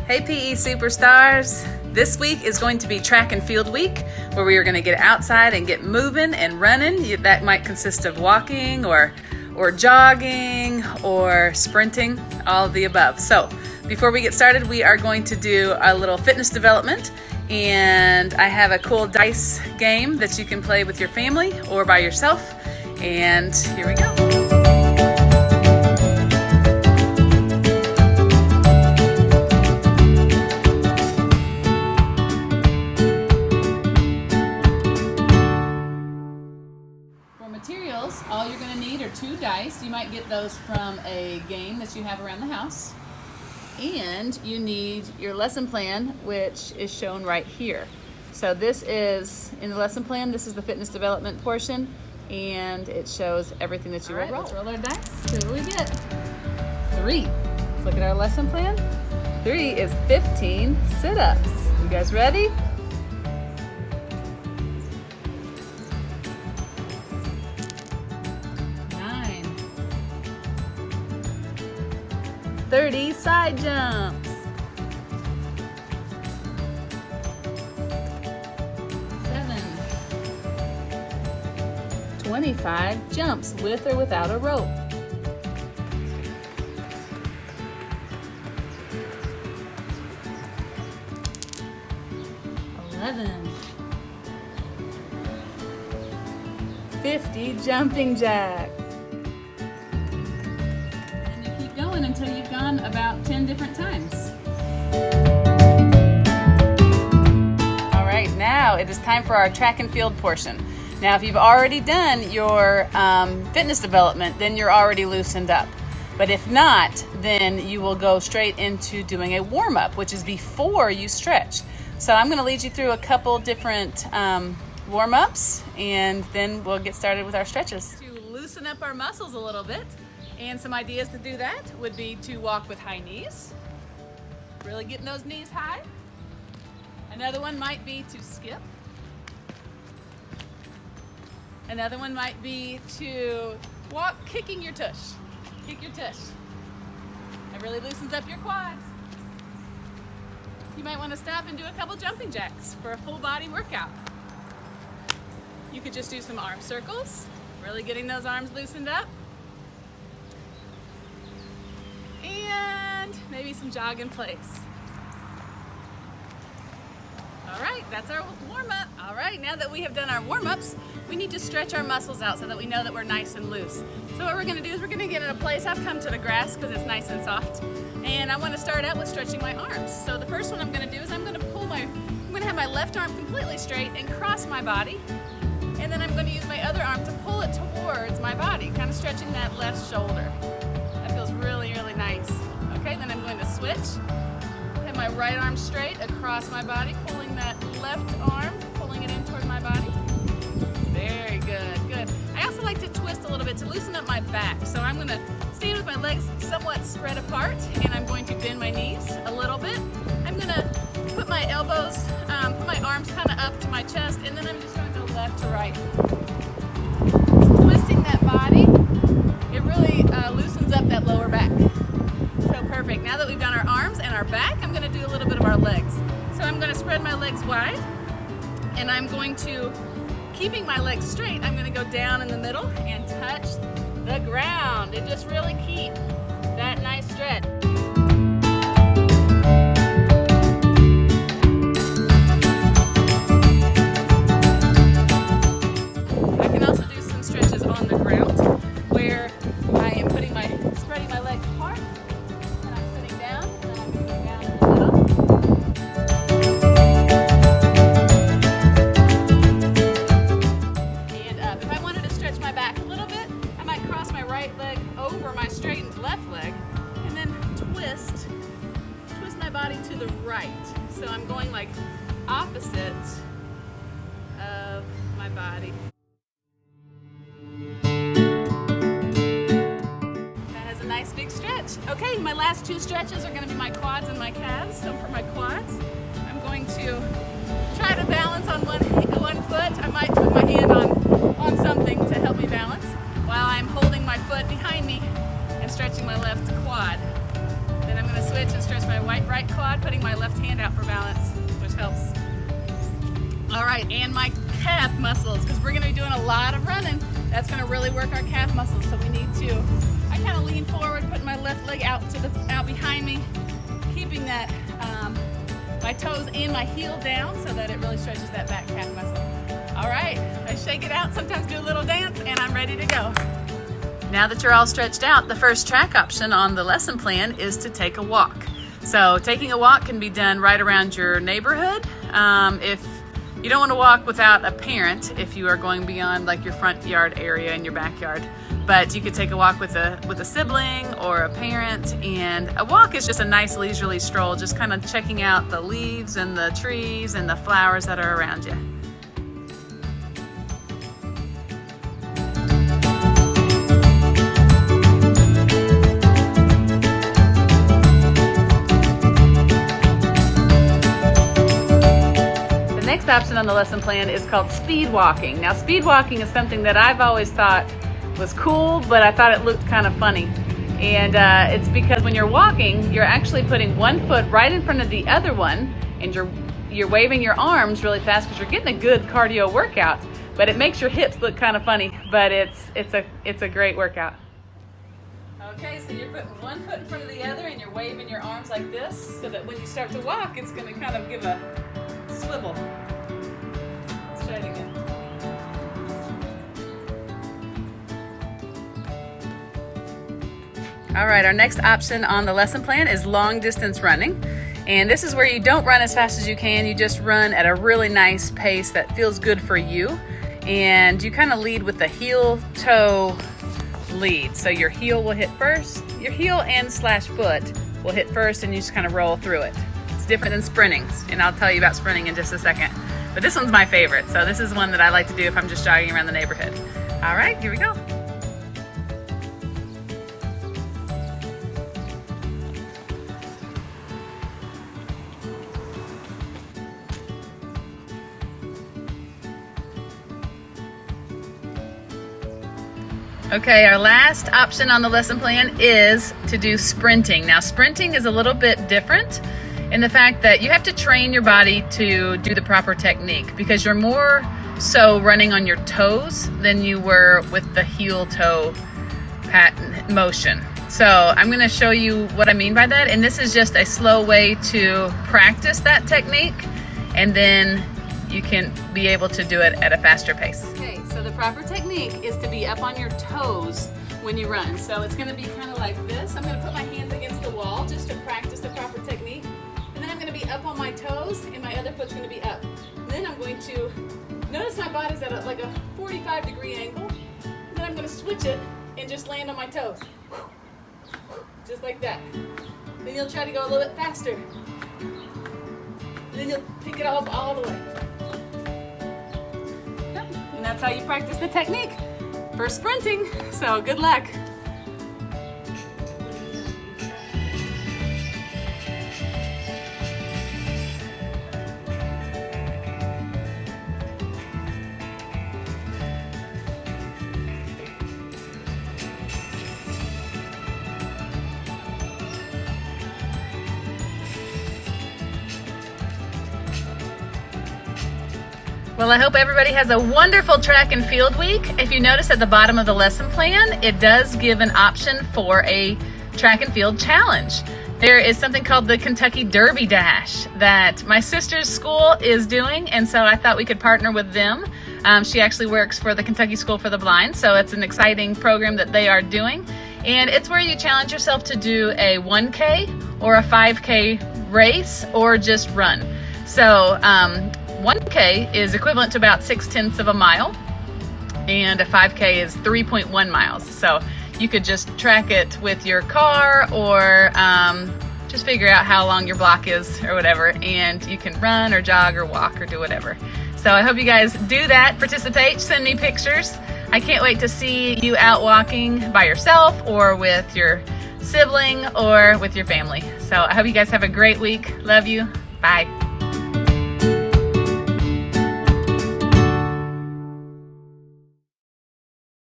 Hey PE superstars! This week is going to be track and field week where we are going to get outside and get moving and running. That might consist of walking or jogging or sprinting, all of the above. So before we get started, we are going to do a little fitness development, and I have a cool dice game that you can play with your family or by yourself. And here we go. Materials, all you're going to need are 2 dice. You might get those from a game that you have around the house. And you need your lesson plan, which is shown right here. So this is, in the lesson plan, this is the fitness development portion, and it shows everything that you will roll. Let's roll our dice, see what we get. 3. Let's look at our lesson plan. 3 is 15 sit-ups. You guys ready? 30 side jumps. 7. 25 jumps with or without a rope. 11. 50 jumping jacks. Until you've gone about 10 different times. All right, now it is time for our track and field portion. Now, if you've already done your fitness development, then you're already loosened up. But if not, then you will go straight into doing a warm-up, which is before you stretch. So I'm going to lead you through a couple different warm-ups, and then we'll get started with our stretches. To loosen up our muscles a little bit, and some ideas to do that would be to walk with high knees, really getting those knees high. Another one might be to skip. Another one might be to walk kicking your tush. Kick your tush. That really loosens up your quads. You might want to stop and do a couple jumping jacks for a full body workout. You could just do some arm circles, really getting those arms loosened up. And maybe some jog in place. All right, that's our warm-up. All right, now that we have done our warm-ups, we need to stretch our muscles out so that we know that we're nice and loose. So what we're gonna do is we're gonna get in a place. I've come to the grass because it's nice and soft. And I wanna start out with stretching my arms. So the first one I'm gonna do is I'm gonna have my left arm completely straight and cross my body. And then I'm gonna use my other arm to pull it towards my body, kind of stretching that left shoulder. Feels really, really nice. Okay, then I'm going to switch. Have my right arm straight across my body, pulling that left arm, pulling it in toward my body. Very good, good. I also like to twist a little bit to loosen up my back. So I'm gonna stand with my legs somewhat spread apart, and I'm going to bend my knees a little bit. I'm gonna put my elbows, put my arms kind of up to my chest, and then I'm just going to go left to right. Twisting that body. It really loosens up that lower back. So perfect. Now that we've done our arms and our back, I'm going to do a little bit of our legs. So I'm going to spread my legs wide, and I'm going to, keeping my legs straight, I'm going to go down in the middle and touch the ground and just really keep that nice stretch. I can also do some stretches on the ground where I am spreading my legs apart, and I'm sitting down, and then I'm going to go down in the middle. And if I wanted to stretch my back a little bit, I might cross my right leg over my straightened left leg, and then twist my body to the right. So I'm going like opposite of my body. Nice big stretch. Okay, my last 2 stretches are going to be my quads and my calves. So for my quads, I'm going to try to balance on one foot. I might put my hand on something to help me balance while I'm holding my foot behind me and stretching my left quad. Then I'm gonna switch and stretch my right quad, putting my left hand out for balance, which helps. All right, and my calf muscles, because we're gonna be doing a lot of running. That's gonna really work our calf muscles, so we need to, I kind of lean forward, putting my left leg out behind me, keeping that, my toes and my heel down so that it really stretches that back calf muscle. All right, I shake it out, sometimes do a little dance, and I'm ready to go. Now that you're all stretched out, the first track option on the lesson plan is to take a walk. So taking a walk can be done right around your neighborhood. If you don't want to walk without a parent, if you are going beyond like your front yard area and your backyard, but you could take a walk with a sibling or a parent. And a walk is just a nice leisurely stroll, just kind of checking out the leaves and the trees and the flowers that are around you. The next option on the lesson plan is called speed walking. Now, speed walking is something that I've always thought was cool, but I thought it looked kind of funny. And it's because when you're walking, you're actually putting one foot right in front of the other one, and you're waving your arms really fast because you're getting a good cardio workout. But it makes your hips look kind of funny, but it's a great workout. Okay, so you're putting one foot in front of the other, and you're waving your arms like this, so that when you start to walk, it's going to kind of give a swivel. Let's try it again. All right, our next option on the lesson plan is long distance running. And this is where you don't run as fast as you can, you just run at a really nice pace that feels good for you. And you kind of lead with the heel-toe lead. So your heel will hit first, your heel and slash foot will hit first, and you just kind of roll through it. It's different than sprinting, and I'll tell you about sprinting in just a second. But this one's my favorite, so this is one that I like to do if I'm just jogging around the neighborhood. All right, here we go. Okay, our last option on the lesson plan is to do sprinting. Now, sprinting is a little bit different in the fact that you have to train your body to do the proper technique, because you're more so running on your toes than you were with the heel-toe motion. So I'm going to show you what I mean by that, and this is just a slow way to practice that technique, and then you can be able to do it at a faster pace. Okay, so the proper technique is to be up on your toes when you run. So it's gonna be kind of like this. I'm gonna put my hands against the wall just to practice the proper technique. And then I'm gonna be up on my toes, and my other foot's gonna be up. And then I'm going to, notice my body's at like a 45-degree angle. And then I'm gonna switch it and just land on my toes. Just like that. Then you'll try to go a little bit faster. And then you'll pick it up all the way. And that's how you practice the technique for sprinting. So good luck. Well, I hope everybody has a wonderful track and field week. If you notice at the bottom of the lesson plan, it does give an option for a track and field challenge. There is something called the Kentucky Derby Dash that my sister's school is doing, and so I thought we could partner with them. She actually works for the Kentucky School for the Blind, so it's an exciting program that they are doing. And it's where you challenge yourself to do a 1K or a 5K race or just run. So 1K is equivalent to about 0.6 of a mile, and a 5K is 3.1 miles. So you could just track it with your car, or just figure out how long your block is or whatever, and you can run or jog or walk or do whatever. So I hope you guys do that, participate, send me pictures. I can't wait to see you out walking by yourself or with your sibling or with your family. So I hope you guys have a great week. Love you. Bye.